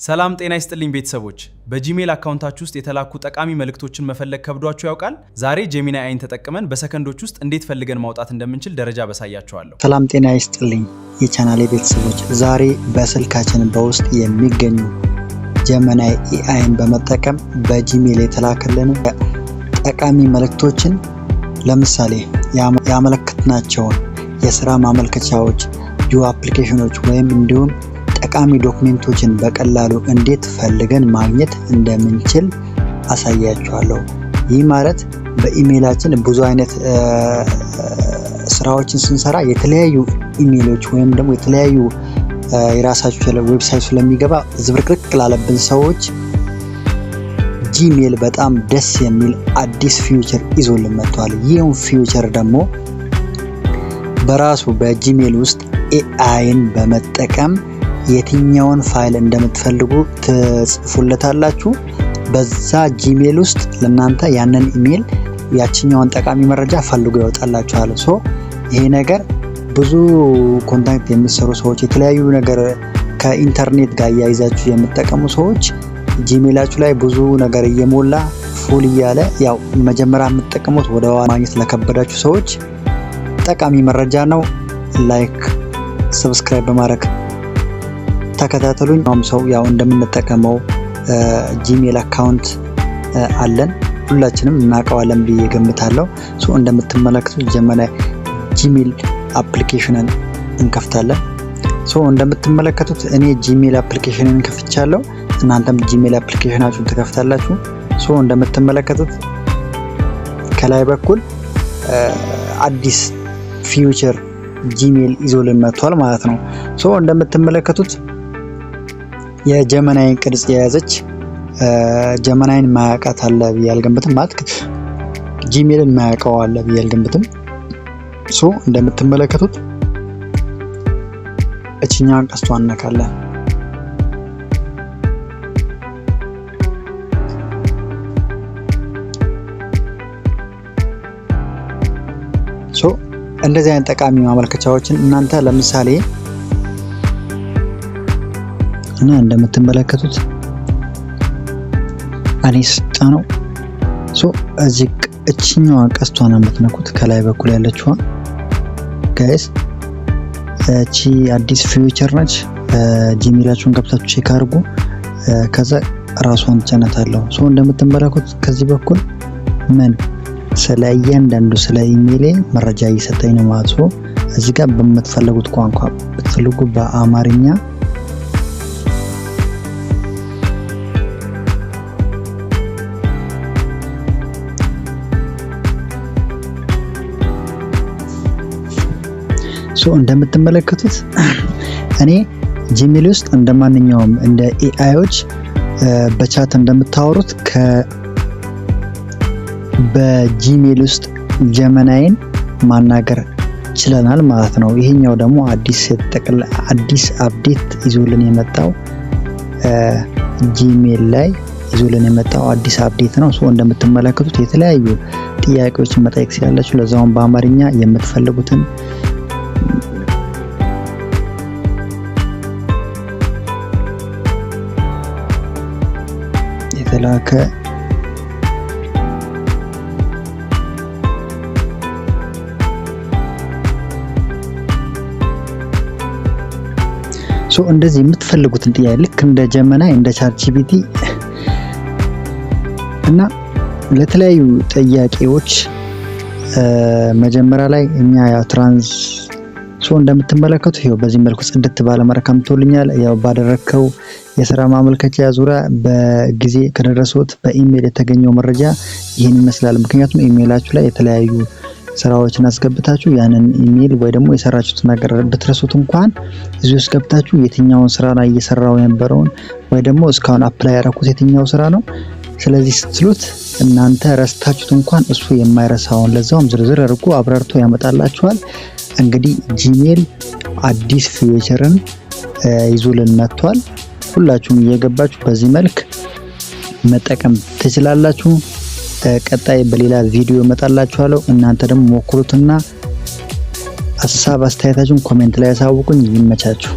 ሰላም ጤና ይስጥልኝ ቤተሰቦች በጂሜል አካውንታችሁ ውስጥ የተላኩ ጠቃሚ መልእክቶችን መፈለግ ከብዷችሁ ያውቃል? ዛሬ ጄሚኒ አይን ተጠቅመን በሰከንዶች ውስጥ እንዴት ፈልገን ማውጣት እንደምንችል ደረጃ በሳያችኋለሁ። ሰላም ጤና ይስጥልኝ የቻናሌ ቤተሰቦች፣ ዛሬ በስልካችን በውስጥ የሚገኙ ጄሚኒ አይን በመጠቀም በጂሜል የተላከልን ጠቃሚ መልእክቶችን ለምሳሌ ያመለከትናቸውን የሥራ ማመልከቻዎች፣ ጆብ አፕሊኬሽኖች ወይም እንዲሁም ጠቃሚ ዶክመንቶችን በቀላሉ እንዴት ፈልገን ማግኘት እንደምንችል አሳያችኋለሁ። ይህ ማለት በኢሜይላችን ብዙ አይነት ስራዎችን ስንሰራ የተለያዩ ኢሜይሎች ወይም ደግሞ የተለያዩ የራሳቸው ዌብሳይት ስለሚገባ ዝብርቅርቅ ላለብን ሰዎች ጂሜል በጣም ደስ የሚል አዲስ ፊውቸር ይዞልን መጥቷል። ይህም ፊውቸር ደግሞ በራሱ በጂሜል ውስጥ ኤአይን በመጠቀም የትኛውን ፋይል እንደምትፈልጉ ትጽፉለታላችሁ። በዛ ጂሜል ውስጥ ለናንተ ያንን ኢሜል ያችኛውን ጠቃሚ መረጃ ፈልጎ ያወጣላችኋል። ይሄ ነገር ብዙ ኮንታክት የሚሰሩ ሰዎች፣ የተለያዩ ነገር ከኢንተርኔት ጋር ያይዛችሁ የምትጠቀሙ ሰዎች ጂሜላችሁ ላይ ብዙ ነገር እየሞላ ፉል እያለ ያው መጀመሪያ የምትጠቀሙት ወደ ማግኘት ለከበዳችሁ ሰዎች ጠቃሚ መረጃ ነው። ላይክ ሰብስክራይብ በማድረግ ተከታተሉኝ። ሰው ያው እንደምንጠቀመው ጂሜል አካውንት አለን፣ ሁላችንም እናውቀዋለን ብዬ ገምታለሁ። እንደምትመለከቱት ጄሚኒ ጂሜል አፕሊኬሽንን እንከፍታለን። እንደምትመለከቱት እኔ ጂሜል አፕሊኬሽንን ከፍቻለሁ፣ እናንተም ጂሜል አፕሊኬሽናችሁን ትከፍታላችሁ። እንደምትመለከቱት ከላይ በኩል አዲስ ፊውቸር ጂሜል ይዞልን መጥቷል ማለት ነው። እንደምትመለከቱት የጄሚኒን ቅርጽ የያዘች ጄሚኒን ማያውቃት አለ ብዬ አልገምትም። ማለት ጂሜልን ማያውቀው አለ ብዬ አልገምትም። እንደምትመለከቱት እችኛዋን ቀስቷን ነካለን። እንደዚህ አይነት ጠቃሚ ማመልከቻዎችን እናንተ ለምሳሌ እና እንደምትመለከቱት አኒስ ጫነው እዚህ እችኛዋ ቀስቷን የምትነኩት ከላይ በኩል ያለችዋ ጋይስ እቺ አዲስ ፊውቸር ነች። ጂሜላችሁን ገብታችሁ ቼክ አድርጉ። ከዛ ራሷን ጫነታለሁ። እንደምትመለከቱት ከዚህ በኩል ምን ስለ እያንዳንዱ ስለ ኢሜይሌ መረጃ እየሰጠኝ ነው ማለት ነው። እዚህ ጋር በምትፈልጉት ቋንቋ ብትፈልጉ በአማርኛ እንደምትመለከቱት እኔ ጂሜል ውስጥ እንደማንኛውም እንደ ኤአይዎች በቻት እንደምታወሩት በጂሜል ውስጥ ጄሚኒን ማናገር ችለናል ማለት ነው። ይሄኛው ደግሞ አዲስ አፕዴት ይዞልን የመጣው ጂሜል ላይ ይዞልን የመጣው አዲስ አፕዴት ነው። እንደምትመለከቱት የተለያዩ ጥያቄዎችን መጠየቅ ሲላላችሁ ለዛውም በአማርኛ የምትፈልጉትን የተላከ እንደዚህ የምትፈልጉትን ጥያቄ ልክ እንደ ጄሚኒ እንደ ቻትጂፒቲ እና ለተለያዩ ጥያቄዎች መጀመሪያ ላይ እኛ ያው እንደምትመለከቱ ይሄው በዚህ መልኩ ጽድት ባለ መልኩ አምጥቶልኛል። ያው ባደረከው የሥራ ማመልከቻ ዙሪያ በጊዜ ከደረሱት በኢሜይል የተገኘው መረጃ ይህን ይመስላል። ምክንያቱም ኢሜይላችሁ ላይ የተለያዩ ስራዎችን አስገብታችሁ ያንን ኢሜይል ወይ ደግሞ የሰራችሁት ነገር ብትረሱት እንኳን እዚህ ውስጥ ገብታችሁ የትኛውን ስራ ላይ እየሰራው የነበረውን ወይ ደግሞ እስካሁን አፕላይ ያደረኩት የትኛው ስራ ነው ስለዚህ ስትሉት እናንተ ረስታችሁት እንኳን እሱ የማይረሳውን ለዛውም ዝርዝር አድርጎ አብራርቶ ያመጣላችኋል። እንግዲህ ጂሜል አዲስ ፊውቸርን ይዞልን መጥቷል። ሁላችሁም እየገባችሁ በዚህ መልክ መጠቀም ትችላላችሁ። ቀጣይ በሌላ ቪዲዮ እመጣላችኋለሁ። እናንተ ደግሞ ሞክሩትና ሐሳብ አስተያየታችሁን ኮሜንት ላይ አሳውቁኝ። ይመቻችሁ።